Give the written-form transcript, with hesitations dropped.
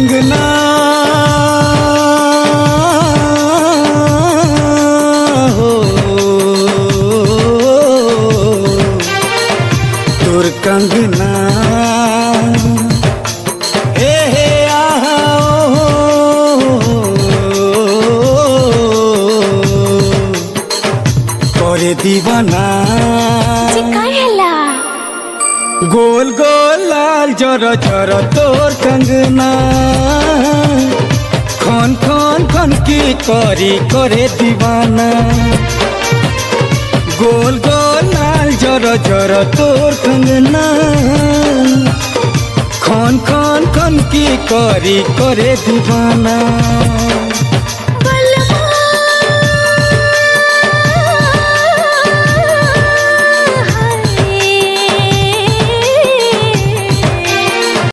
कंगना हो तोर कंगना हे हे आहा करे दीवाना गोल गोल लाल जर जर तोर कंगना खन खन खन की करी करे दीवाना गोल गोल लाल जर जर तोर कंगना खन खन खन की करी करे दीवाना।